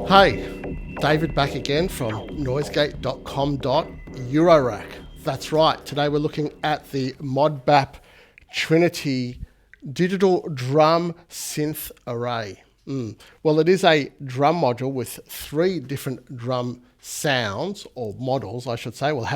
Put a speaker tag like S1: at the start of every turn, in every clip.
S1: Hey, David back again from noisegate.com.Eurorack. That's right, today we're looking at the Modbap Trinity digital drum synth array. Well, it is a drum module with 3 different drum sounds, or models I should say. Well,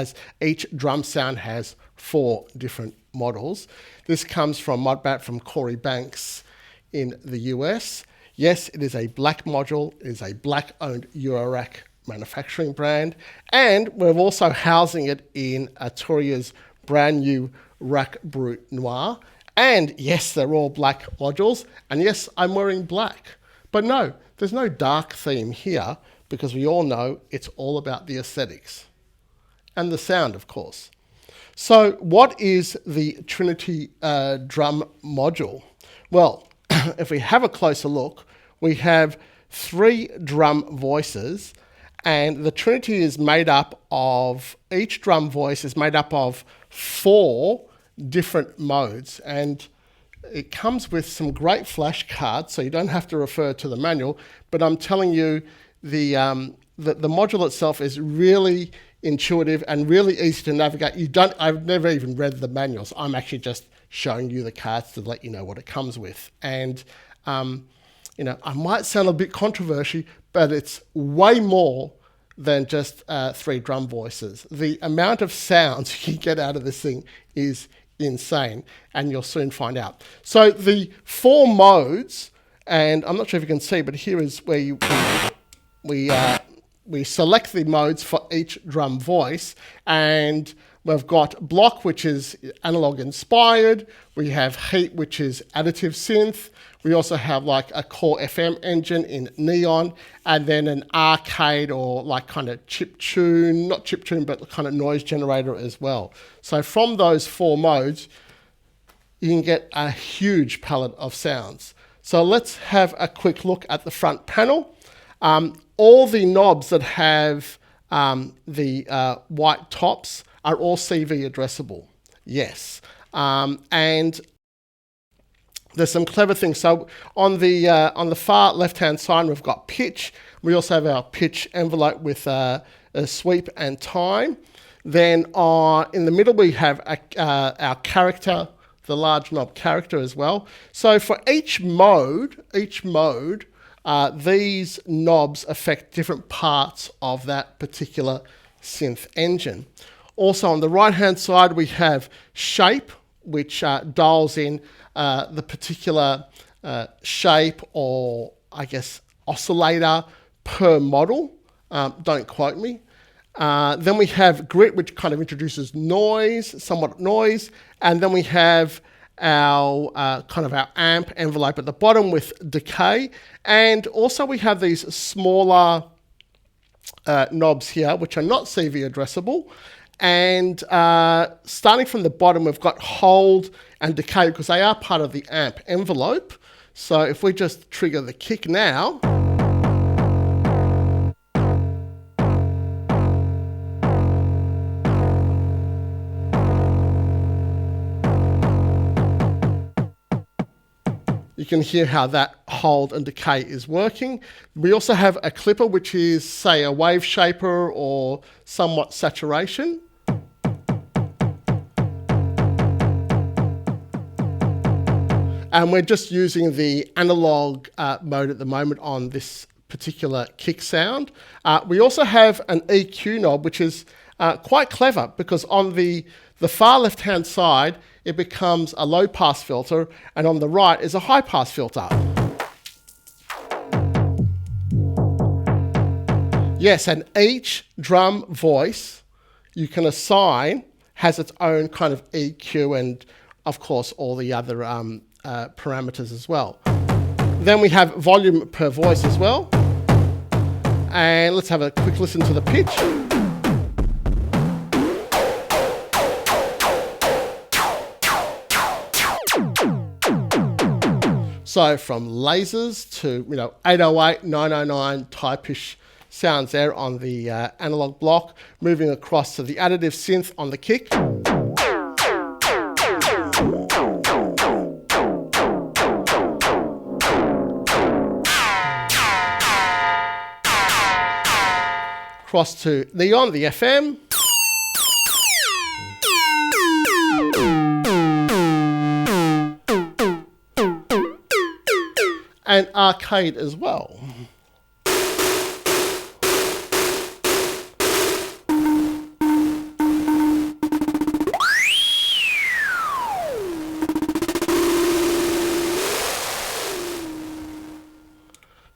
S1: each drum sound has 4 different models. This comes from Modbap from Corey Banks in the US. Yes, it is a black module. It is a black-owned Eurorack manufacturing brand. And we're also housing it in Arturia's brand new Rack Brut Noir. And yes, they're all black modules. And yes, I'm wearing black. But no, there's no dark theme here because we all know it's all about the aesthetics. And the sound, of course. So what is the Trinity drum module? Well, if we have a closer look, we have 3 drum voices, and the Trinity is made up of, each drum voice is made up of 4 different modes, and it comes with some great flashcards, so you don't have to refer to the manual, but I'm telling you, the module itself is really intuitive and really easy to navigate. I've never even read the manuals. I'm actually just showing you the cards to let you know what it comes with. And, I might sound a bit controversial, but it's way more than just 3 drum voices. The amount of sounds you can get out of this thing is insane, and you'll soon find out. So the 4 modes, and I'm not sure if you can see, but here is where we select the modes for each drum voice, and we've got block, which is analog inspired. We have heat, which is additive synth. We also have like a core FM engine in neon, and then an arcade or like kind of chip tune, not chip tune, but kind of noise generator as well. So from those 4 modes, you can get a huge palette of sounds. So let's have a quick look at the front panel. All the knobs that have the white tops are all CV addressable. Yes. And there's some clever things. So on the far left-hand side, we've got pitch. We also have our pitch envelope with a sweep and time. Then in the middle, we have our character, the large knob character as well. So for each mode, these knobs affect different parts of that particular synth engine. Also on the right-hand side, we have shape, which dials in the particular shape or, I guess, oscillator per model. Don't quote me. Then we have grit, which kind of introduces noise, somewhat noise. And then we have our our amp envelope at the bottom with decay. And also we have these smaller knobs here, which are not CV addressable. And starting from the bottom, we've got hold and decay because they are part of the amp envelope. So if we just trigger the kick now, you can hear how that hold and decay is working. We also have a clipper, which is, say, a wave shaper or somewhat saturation. And we're just using the analog mode at the moment on this particular kick sound. We also have an EQ knob, which is quite clever, because on the far left-hand side, it becomes a low-pass filter, and on the right is a high-pass filter. Yes, and each drum voice you can assign has its own kind of EQ and, of course, all the other parameters as well. Then we have volume per voice as well. And let's have a quick listen to the pitch. So from lasers to 808, 909 type-ish sounds there on the analog block, moving across to the additive synth on the kick. Across to neon, the FM. And arcade as well.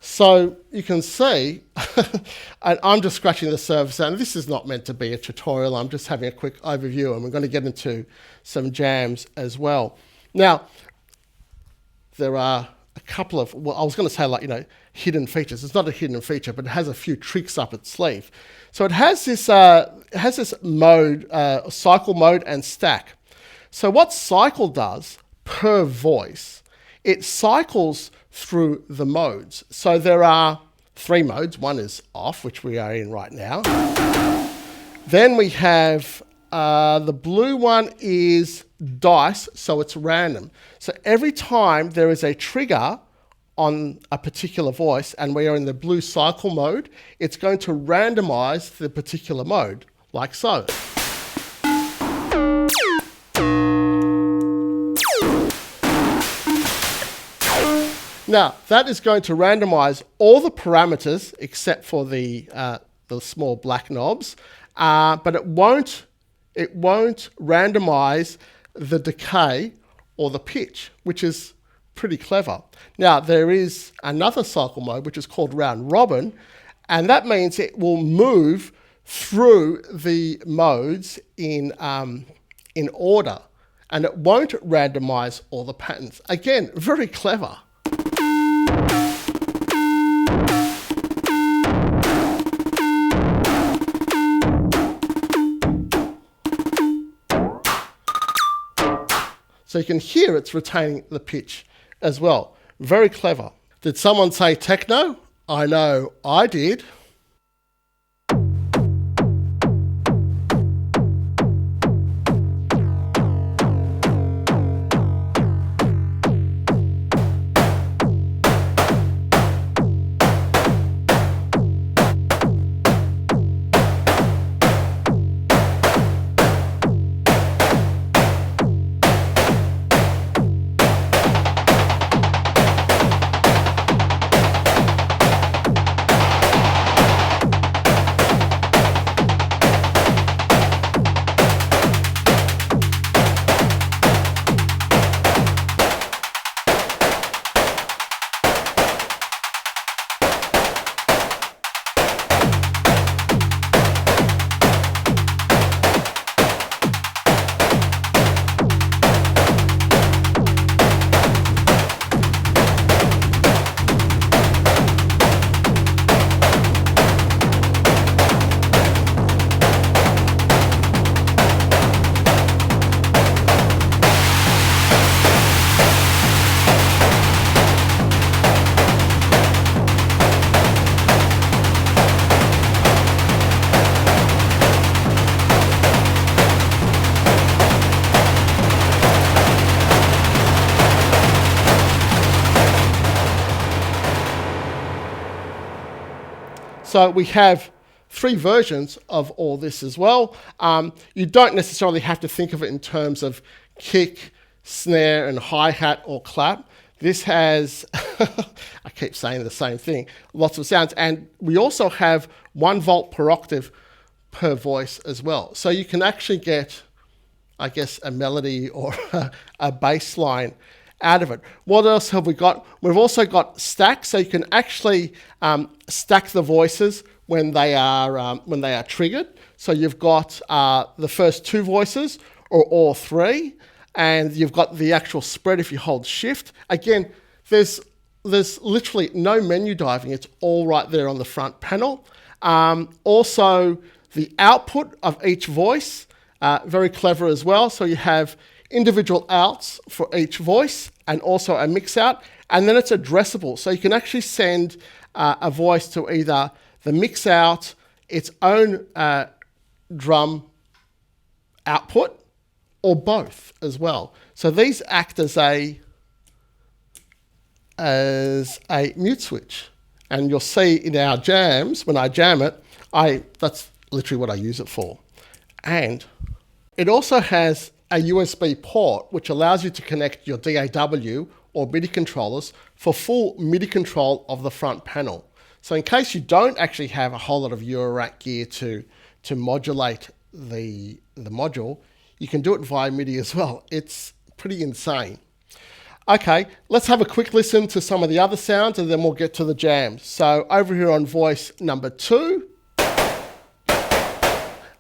S1: So you can see, and I'm just scratching the surface, and this is not meant to be a tutorial, I'm just having a quick overview, and we're going to get into some jams as well. Now, there are a couple of, well, I was going to say hidden features. It's not a hidden feature, but it has a few tricks up its sleeve. So it has this mode, cycle mode and stack. So what cycle does per voice, it cycles through the modes. So there are 3 modes. One is off, which we are in right now. Then we have the blue one is dice, so it's random. So every time there is a trigger on a particular voice and we are in the blue cycle mode, it's going to randomize the particular mode, like so. Now, that is going to randomize all the parameters except for the small black knobs, but it won't randomize the decay or the pitch, which is pretty clever. Now, there is another cycle mode, which is called round robin, and that means it will move through the modes in order, and it won't randomize all the patterns. Again, very clever. So you can hear it's retaining the pitch as well. Very clever. Did someone say techno? I know I did. So we have 3 versions of all this as well. You don't necessarily have to think of it in terms of kick, snare, and hi-hat or clap. This has, I keep saying the same thing, lots of sounds. And we also have 1 volt per octave per voice as well. So you can actually get, I guess, a melody or a bass line out of it. What else have we got? We've also got stacks, so you can actually stack the voices when they are triggered. So you've got the first 2 voices or all 3, and you've got the actual spread if you hold shift. Again, there's literally no menu diving. It's all right there on the front panel. Also, the output of each voice, very clever as well. So you have individual outs for each voice and also a mix out, and then it's addressable. So you can actually send a voice to either the mix out, its own drum output, or both as well. So these act as a mute switch. And you'll see in our jams, when I jam it, that's literally what I use it for. And it also has a USB port, which allows you to connect your DAW or MIDI controllers for full MIDI control of the front panel. So in case you don't actually have a whole lot of Eurorack gear to modulate the module, you can do it via MIDI as well. It's pretty insane. Okay, let's have a quick listen to some of the other sounds and then we'll get to the jams. So over here on voice number 2,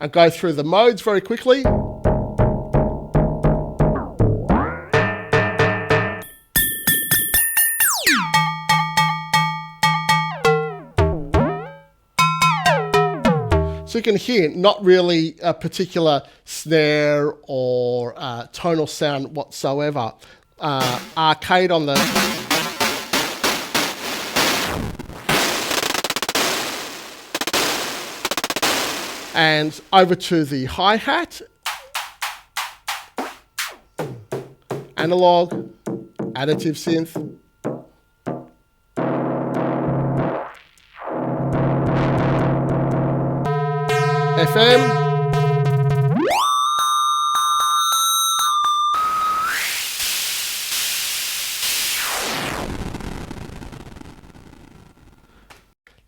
S1: and go through the modes very quickly. So you can hear not really a particular snare or tonal sound whatsoever. Arcade on the... And over to the hi-hat. Analog, additive synth. FM.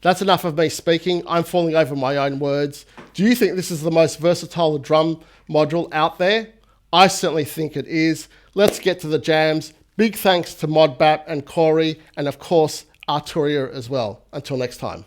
S1: That's enough of me speaking. I'm falling over my own words. Do you think this is the most versatile drum module out there? I certainly think it is. Let's get to the jams. Big thanks to Modbap and Corey, and of course, Arturia as well. Until next time.